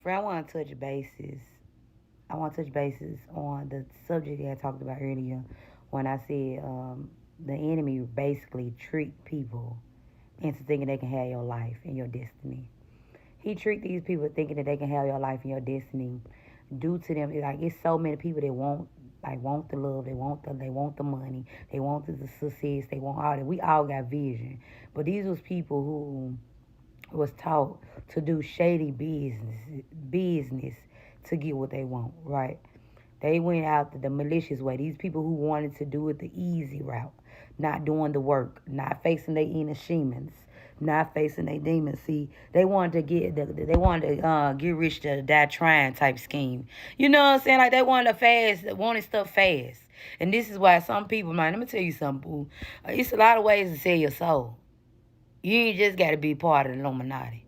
Friend, I want to touch bases. I want to touch bases on the subject that I talked about earlier when I said the enemy basically trick people into thinking they can have your life and your destiny. He tricked these people thinking that they can have your life and your destiny due to them. Like it's so many people that want the love, they want the money, they want the success, they want all that. We all got vision, but these was people who was taught to do shady business to get what they want, right? They went out the malicious way. These people who wanted to do it the easy route, not doing the work, not facing their inner demons, not facing their demons. See, they wanted to get rich to die trying type scheme. You know what I'm saying? Like they wanted stuff fast. And this is why some people, man, let me tell you something, boo. It's a lot of ways to sell your soul. You ain't just got to be part of the Illuminati.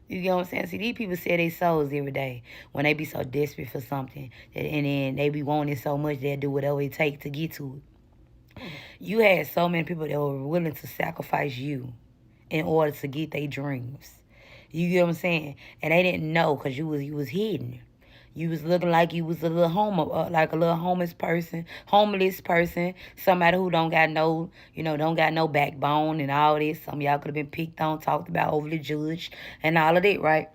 You get what I'm saying? See, these people sell their souls every day when they be so desperate for something. And then they be wanting it so much they'll do whatever it takes to get to it. You had so many people that were willing to sacrifice you in order to get their dreams. You get what I'm saying? And they didn't know because you was hidden. You was looking like you was a little like a little homeless person, somebody who don't got no, don't got no backbone and all this. Some of y'all could have been picked on, talked about, overly judged, and all of that, right?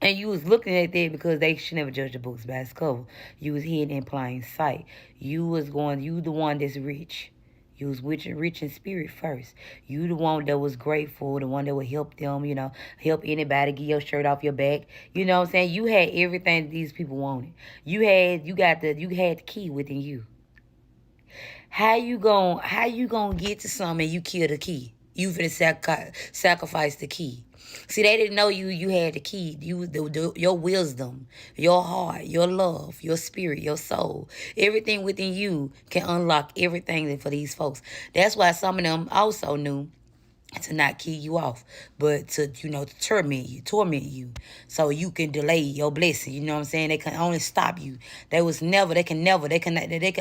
And you was looking at that because they should never judge the books by its cover. You was hidden in plain sight. You the one that's rich. You was rich in spirit first. You the one that was grateful, the one that would help them, help anybody, get your shirt off your back. You know what I'm saying? You had everything that these people wanted. You had the key within you. How you gonna get to something and you kill the key? You finna sacrifice the key. See, they didn't know you had the key. Your wisdom, your heart, your love, your spirit, your soul, everything within you can unlock everything for these folks. That's why some of them also knew to not kill you off, but to torment you, so you can delay your blessing. You know what I'm saying? They can only stop you. They can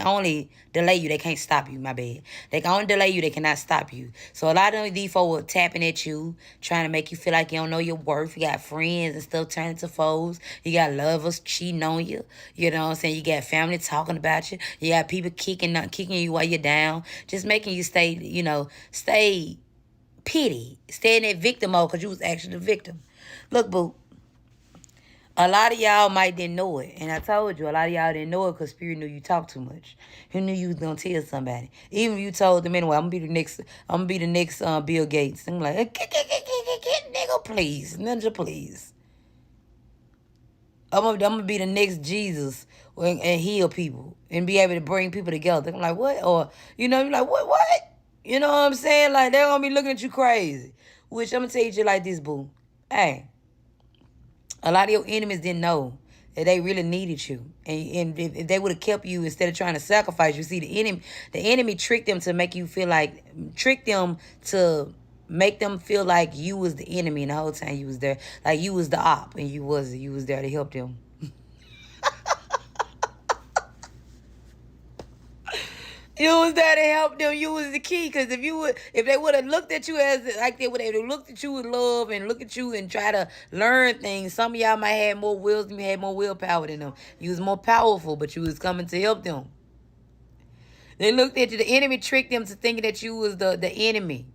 only delay you. They can't stop you. My bad. They can only delay you. They cannot stop you. So a lot of these folks were tapping at you, trying to make you feel like you don't know your worth. You got friends and stuff turning to foes. You got lovers cheating on you. You know what I'm saying? You got family talking about you. You got people kicking you while you're down, just making you stay pity, stay in that victim mode because you was actually the victim. Look, boo, a lot of y'all might didn't know it. And I told you, a lot of y'all didn't know it because Spirit knew you talk too much. He knew you was going to tell somebody. Even if you told them anyway, I'm going to be the next Bill Gates. I'm like, nigga, please. Ninja, please. I'm gonna be the next Jesus and heal people and be able to bring people together. I'm like, what? Or, you're like, what? You know what I'm saying? Like, they're gonna be looking at you crazy. Which I'm gonna tell you like this, boo. Hey, a lot of your enemies didn't know that they really needed you. And if they would have kept you instead of trying to sacrifice you, see, the enemy tricked them to make them feel like you was the enemy, and the whole time you was there. Like you was the op and you was there to help them. You was there to help them. You was the key. Because if they would have looked at you as like they would have looked at you with love and look at you and try to learn things. Some of y'all might have more wills than you had more willpower than them. You was more powerful, but you was coming to help them. They looked at you. The enemy tricked them to thinking that you was the enemy.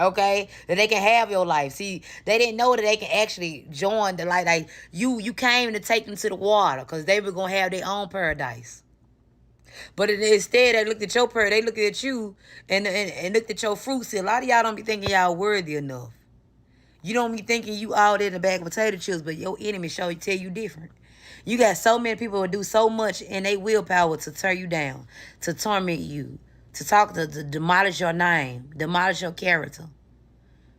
Okay, that they can have your life. See, they didn't know that they can actually join the light. Like you came to take them to the water because they were gonna have their own paradise. But instead, they looked at your prayer. They looked at you and looked at your fruit. See, a lot of y'all don't be thinking y'all worthy enough. You don't be thinking you out there in the bag of potato chips, but your enemy tell you different. You got so many people who do so much in their willpower to tear you down, to torment you, to demolish your name, demolish your character,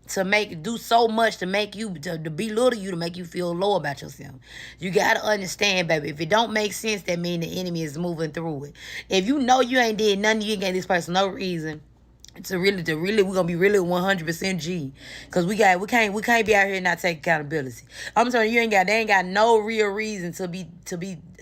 to do so much to make you to belittle you, to make you feel low about yourself. You gotta understand, baby. If it don't make sense, that mean the enemy is moving through it. If you know you ain't did nothing, you ain't gave this person no reason to really, we're gonna be really 100% G, because we can't be out here and not take accountability. I'm telling you, they ain't got no real reason to be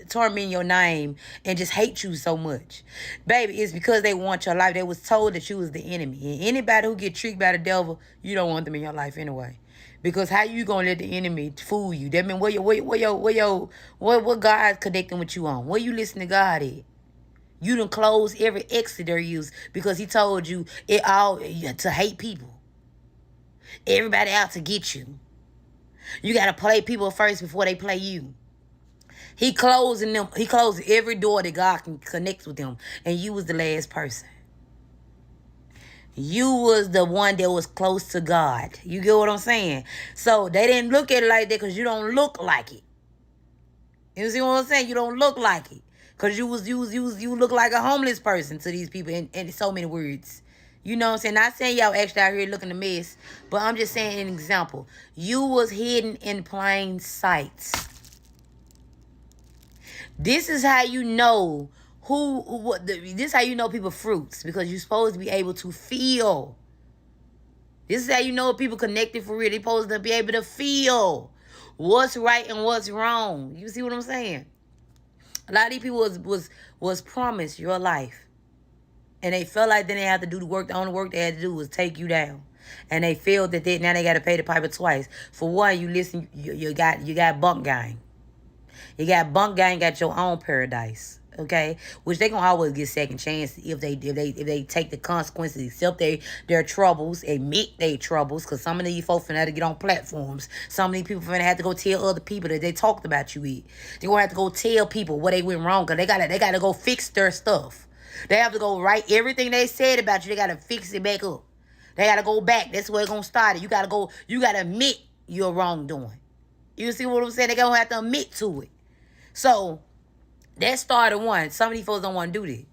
tormenting your name and just hate you so much, baby. It's because they want your life. They was told that you was the enemy, and anybody who get tricked by the devil, you don't want them in your life anyway. Because how you gonna let the enemy fool you? That mean what God connecting with you on? Where you listen to God at? You done close every exit there use because he told you it all to hate people. Everybody out to get you. You gotta play people first before they play you. He closing them. He closed every door that God can connect with them, and you was the last person. You was the one that was close to God. You get what I'm saying? So they didn't look at it like that because you don't look like it. You see what I'm saying? You don't look like it. Because you look like a homeless person to these people in so many words. You know what I'm saying? Not saying y'all actually out here looking a mess, but I'm just saying an example. You was hidden in plain sight. This is how you know this is how you know people fruits, because you're supposed to be able to feel. This is how you know people connected for real. They're supposed to be able to feel what's right and what's wrong. You see what I'm saying? A lot of these people was promised your life, and they felt like they didn't have to do the work. The only work they had to do was take you down, and they feel that now they got to pay the piper twice. For one, you got bunk gang. You got bunk gang, got your own paradise. Okay, which they gonna always get second chance if they take the consequences, accept their troubles, admit their troubles. Cause some of these folks finna have to get on platforms. Some of these people finna have to go tell other people that they talked about you with. They gonna have to go tell people what they went wrong. Cause they gotta go fix their stuff. They have to go write everything they said about you. They gotta fix it back up. They gotta go back. That's where it's gonna start. You gotta admit your wrongdoing. You see what I'm saying? They gonna have to admit to it. So that started one. Some of these folks don't want to do that.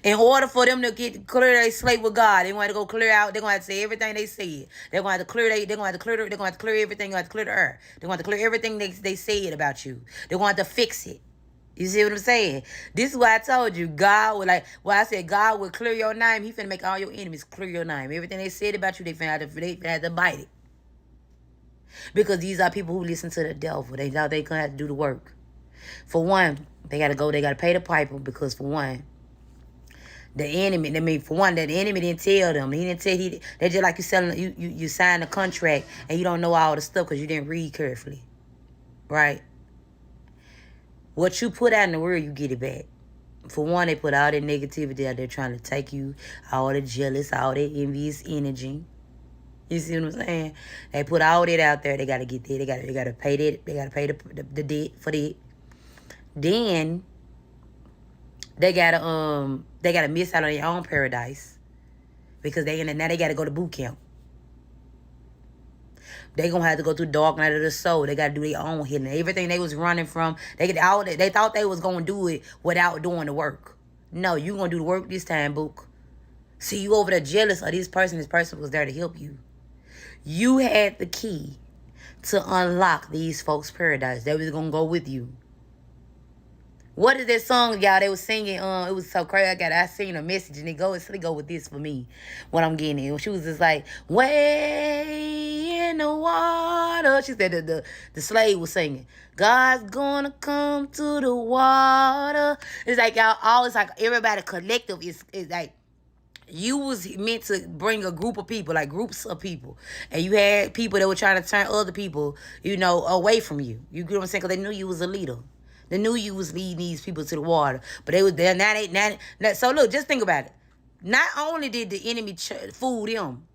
In order for them to clear their slate with God, they want to go clear out. They're gonna have to say everything they said. They're gonna have to clear. They're gonna have to clear everything. They're gonna have to clear the earth. They're gonna have to clear everything they said about you. They're gonna have to fix it. You see what I'm saying? This is why I told you God would I said God would clear your name. He finna make all your enemies clear your name. Everything they said about you, they finna have to bite it. Because these are people who listen to the devil. They know they gonna have to do the work. For one, they gotta pay the piper, because for one, the enemy didn't tell them. He didn't tell they just like you signed a contract and you don't know all the stuff because you didn't read carefully. Right? What you put out in the world, you get it back. For one, they put all that negativity out there trying to take you, all the jealous, all that envious energy. You see what I'm saying? They put all that out there. They gotta get that. They gotta pay that. They gotta pay the debt for that. Then they gotta miss out on their own paradise, because now they gotta go to boot camp. They gonna have to go through dark night of the soul. They gotta do their own healing. Everything they was running from, they thought they was gonna do it without doing the work. No, you gonna do the work this time, book. See, you over there jealous of this person. This person was there to help you. You had the key to unlock these folks' paradise. They was gonna go with you. What is that song, y'all? They was singing. It was so crazy. I seen a message, and it go with this for me. What I'm getting in. She was just like, way in the water. She said the slave was singing, God's gonna come to the water. It's like y'all always like everybody collective is like. You was meant to bring a group of people, like groups of people. And you had people that were trying to turn other people, away from you. You get what I'm saying? Because they knew you was a leader. They knew you was leading these people to the water. But they was there. Now, so look, just think about it. Not only did the enemy fool them,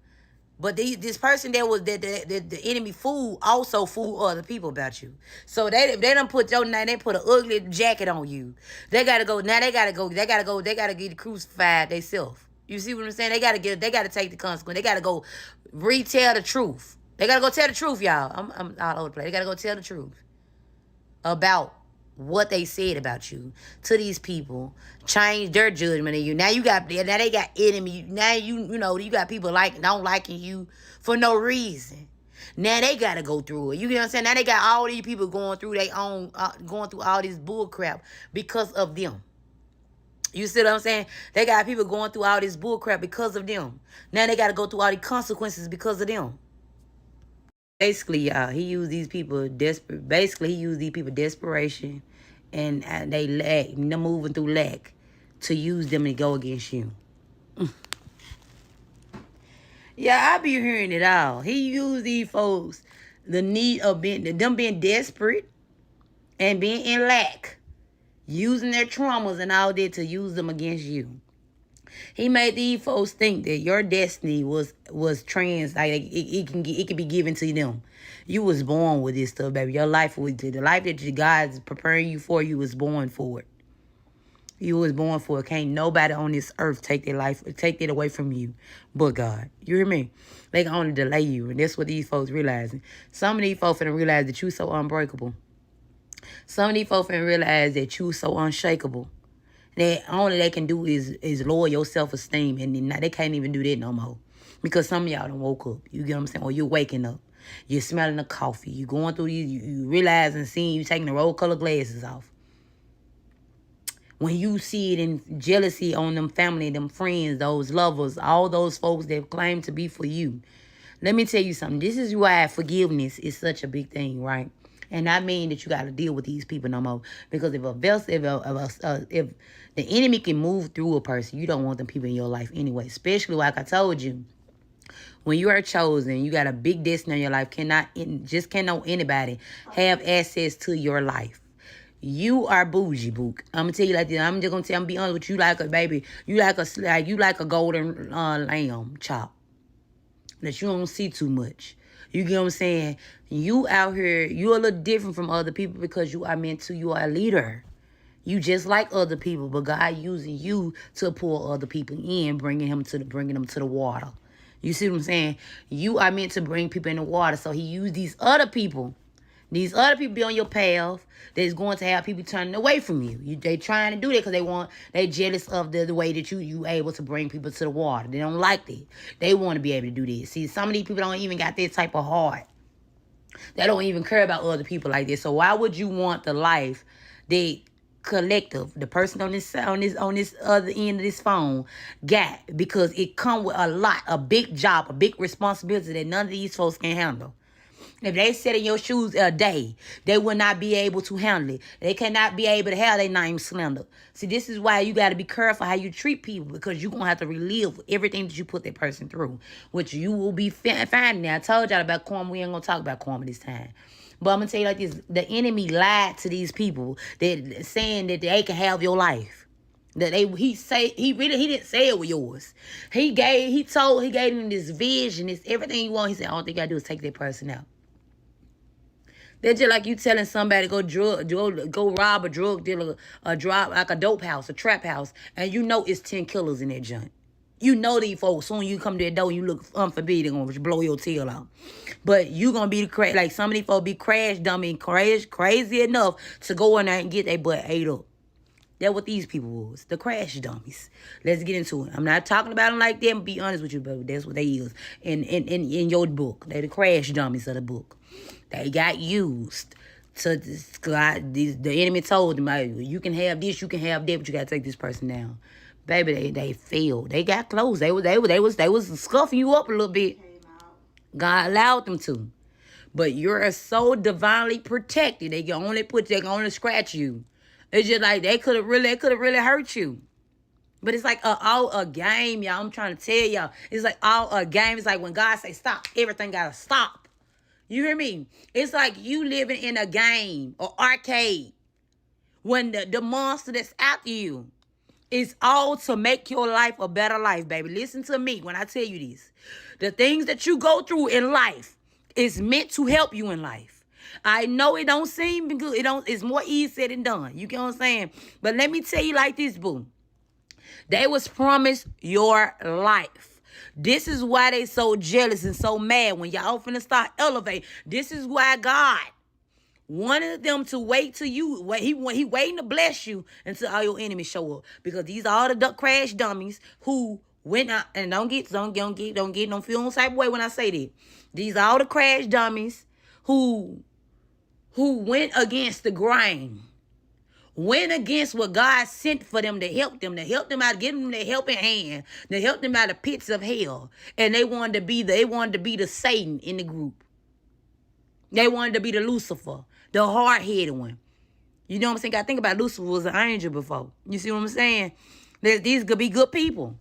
but this person that was the enemy fool also fooled other people about you. So they done put your name, they put an ugly jacket on you. They gotta get crucified themselves. You see what I'm saying? They gotta take the consequence. They gotta go retell the truth. They gotta go tell the truth, y'all. I'm all over the place. They gotta go tell the truth about what they said about you to these people, change their judgment of you. Now they got enemy. Now you got people don't liking you for no reason. Now they gotta go through it. You get what I'm saying? Now they got all these people going through their own, going through all this bull crap because of them. You see what I'm saying? They got people going through all this bull crap because of them. Now they gotta go through all the consequences because of them. Basically, y'all, he used these people desperation, and they lack, they're moving through lack, to use them to go against you. Yeah, I be hearing it all. He used these folks The need of them being desperate and being in lack, using their traumas and all that to use them against you. He made these folks think that your destiny was trans, like it can be given to them. You was born with this stuff, baby. Your life was the life that God's preparing you for. You was born for it. You was born for it. Can't nobody on this earth take their life, take it away from you, but God. You hear me? They can only delay you, and that's what these folks realizing. Some of these folks finna realize that you so unbreakable. Some of these folks finna realize that you so unshakable. That only they can do is lower your self-esteem, and they can't even do that no more. Because some of y'all done woke up. You get what I'm saying? Or you're waking up. You're smelling the coffee. You going through these, you realize and seeing you taking the rose-colored glasses off. When you see it in jealousy on them family, them friends, those lovers, all those folks that claim to be for you. Let me tell you something. This is why forgiveness is such a big thing, right? And I mean that you got to deal with these people no more. Because if the enemy can move through a person, you don't want them people in your life anyway. Especially like I told you, when you are chosen, you got a big destiny in your life. Cannot anybody have access to your life. You are bougie, book. I'm gonna tell you like this. I'm just gonna be honest with you. Like a baby, you like a golden lamb chop that you don't see too much. You get what I'm saying? You out here, you a little different from other people because you are a leader. You just like other people, but God using you to pull other people in, bringing them to the water. You see what I'm saying? You are meant to bring people in the water, so He used these other people. These other people be on your path that's going to have people turning away from you. They trying to do that because they jealous of the way that you able to bring people to the water. They don't like that. They want to be able to do this. See, some of these people don't even got that type of heart. They don't even care about other people like this. So why would you want the life that collective, the person on this other end of this phone got? Because it come with a big job, a big responsibility that none of these folks can handle. If they sit in your shoes a day, they will not be able to handle it. They cannot be able to have their name slandered. See, this is why you got to be careful how you treat people, because you're going to have to relive everything that you put that person through, which you will be finding. Now, I told y'all about karma. We ain't going to talk about karma this time. But I'm going to tell you like this. The enemy lied to these people that saying that they can have your life. That he didn't say it was yours. He gave them this vision, this everything you want. He said, all you got to do is take that person out. They're just like you telling somebody go rob a drug dealer, like a dope house, a trap house, and you know it's 10 killers in that joint. You know these folks, soon you come to that door, you look unforbidden, gonna blow your tail out. But you gonna be like some of these folks be crazy enough to go in there and get their butt ate up. That's what these people was, the crash dummies. Let's get into it. I'm not talking about them like that, but be honest with you, but that's what they is. In your book, they the crash dummies of the book. They got used to the enemy told them, you can have this, you can have that, but you gotta take this person down. Baby, they failed. They got close. They was scuffing you up a little bit. God allowed them to. But you're so divinely protected. They can only scratch you. It's just like they could have really hurt you. But it's like all a game, y'all. I'm trying to tell y'all. It's like all a game. It's like when God say stop, everything gotta stop. You hear me? It's like you living in a game or arcade when the monster that's after you is all to make your life a better life, baby. Listen to me when I tell you this. The things that you go through in life is meant to help you in life. I know it don't seem good. It's more easy said than done. You get what I'm saying? But let me tell you like this, boo. They was promised your life. This is why they so jealous and so mad when y'all finna start elevate. This is why God wanted them to wait till you. He waiting to bless you until all your enemies show up. Because these are all the crash dummies who went out and don't get no feel no type of way when I say that. These are all the crash dummies who went against the grain. Went against what God sent for them to help them out, give them the helping hand, to help them out of pits of hell. And they wanted to be the Satan in the group. They wanted to be the Lucifer, the hard-headed one. You know what I'm saying? I think about Lucifer was an angel before. You see what I'm saying? These could be good people,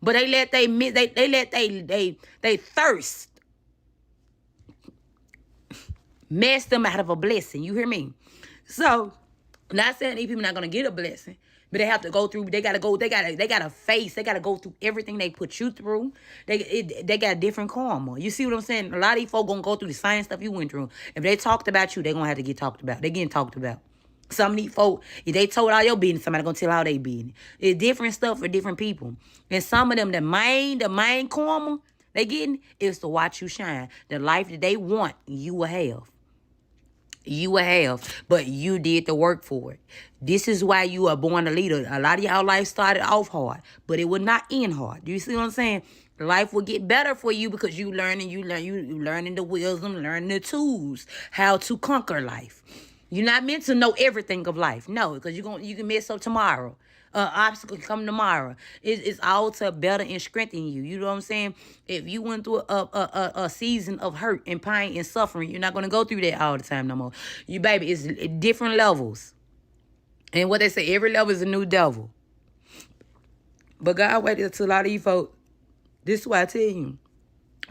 but they let they thirst. Mess them out of a blessing. You hear me? So, not saying these people not gonna get a blessing, but they have to go through. They gotta go. They gotta face. They gotta go through everything they put you through. They got different karma. You see what I'm saying? A lot of these folk gonna go through the same stuff you went through. If they talked about you, they gonna have to get talked about. They getting talked about. Some of these folk, if they told all your business, somebody gonna tell all they business. It's different stuff for different people. And some of them, the main karma they getting is to watch you shine. The life that they want, you will have. You will have, but you did the work for it. This is why you are born a leader. A lot of y'all life started off hard, but it will not end hard. Do you see what I'm saying? Life will get better for you because you learning the wisdom, learning the tools, how to conquer life. You're not meant to know everything of life. No, because you can mess up tomorrow. Obstacle come tomorrow. It's all to better and strengthen you. You know what I'm saying? If you went through a season of hurt and pain and suffering, you're not going to go through that all the time no more. You, baby, it's different levels. And what they say, every level is a new devil. But God waited till a lot of you folks. This is why I tell you.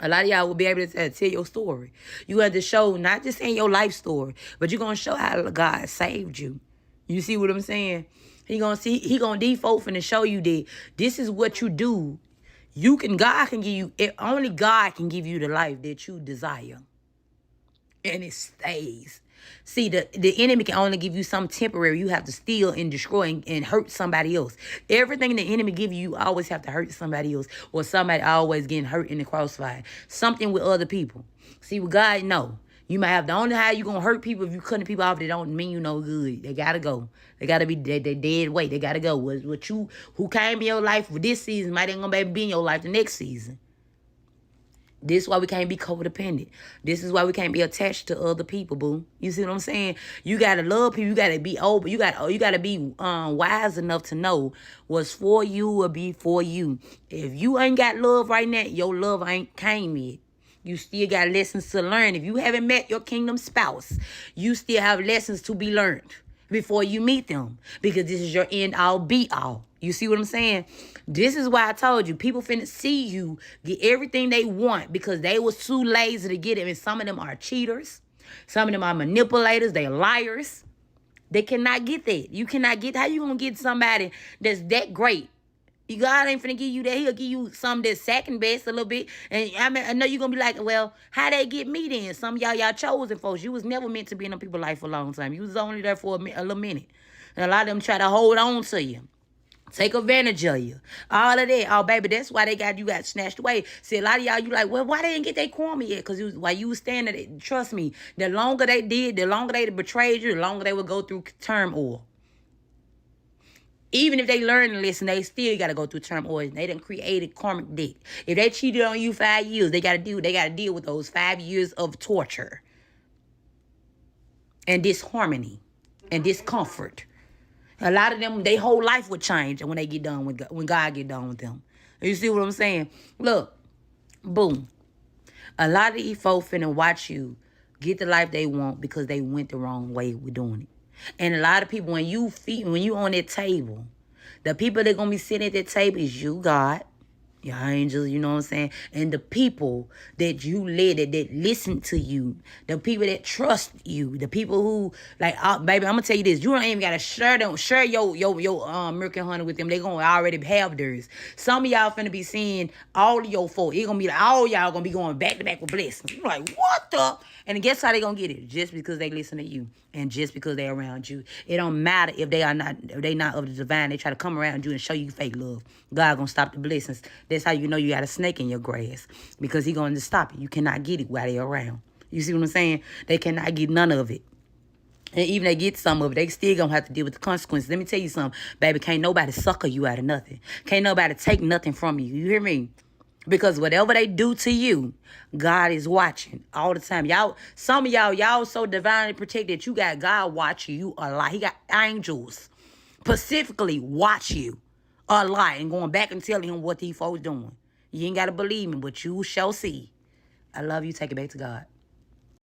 A lot of y'all will be able to tell your story. You have to show, not just saying your life story, but you're going to show how God saved you. You see what I'm saying? He gonna default finna show you that this is what you do. God can give you, only God can give you the life that you desire. And it stays. See, the enemy can only give you something temporary. You have to steal and destroy and hurt somebody else. Everything the enemy give you, you always have to hurt somebody else. Or somebody always getting hurt in the crossfire. Something with other people. See, with God, no. You might have the only how you gonna hurt people if you cutting people off. They don't mean you no good. They gotta go. They gotta be they dead weight. They gotta go. What you who came in your life for this season might ain't gonna be in your life the next season. This is why we can't be codependent. This is why we can't be attached to other people, boo. You see what I'm saying? You gotta love people. You gotta be open. You gotta be wise enough to know what's for you will be for you. If you ain't got love right now, your love ain't came yet. You still got lessons to learn. If you haven't met your kingdom spouse, you still have lessons to be learned before you meet them. Because this is your end all be all. You see what I'm saying? This is why I told you, people finna see you get everything they want because they was too lazy to get it. And some of them are cheaters. Some of them are manipulators. They're liars. They cannot get that. You cannot get, how you gonna get somebody that's that great? God ain't finna give you that. He'll give you some that's second best a little bit. And I know you're gonna be like, well, how they get me then? Some of y'all chosen folks. You was never meant to be in them people's life for a long time. You was only there for a little minute. And a lot of them try to hold on to you. Take advantage of you. All of that. Oh, baby, that's why you got snatched away. See, a lot of y'all, you like, well, why they didn't get their karma yet? Because while you was standing there, trust me, the longer they did, the longer they betrayed you, the longer they would go through turmoil. Even if they learn and listen, they still got to go through turmoil. They done created karmic debt. If they cheated on you 5 years, they got to deal with those 5 years of torture and disharmony and discomfort. A lot of them, their whole life would change when they get done with God, when God get done with them. You see what I'm saying? Look, boom. A lot of these folks finna watch you get the life they want because they went the wrong way with doing it. And a lot of people, when you on that table, the people that gonna be sitting at that table is you, God, your angels, you know what I'm saying? And the people that you led, that listen to you, the people that trust you, the people who, like, baby, I'm gonna tell you this, you don't even gotta share your milk and honey with them. They gonna already have theirs. Some of y'all finna be seeing all of your folk. It gonna be like, all y'all gonna be going back to back with blessings. You're like, what the? And guess how they gonna get it? Just because they listen to you. And just because they're around you. It don't matter if they not of the divine. They try to come around you and show you fake love. God gonna stop the blessings. That's how you know you got a snake in your grass. Because he going to stop it. You cannot get it while they're around. You see what I'm saying? They cannot get none of it. And even they get some of it, they still gonna have to deal with the consequences. Let me tell you something, baby. Can't nobody sucker you out of nothing. Can't nobody take nothing from you. You hear me? Because whatever they do to you, God is watching all the time. Some of y'all so divinely protected, you got God watching you a lot. He got angels specifically watch you a lot and going back and telling him what these folks doing. You ain't got to believe me, but you shall see. I love you. Take it back to God.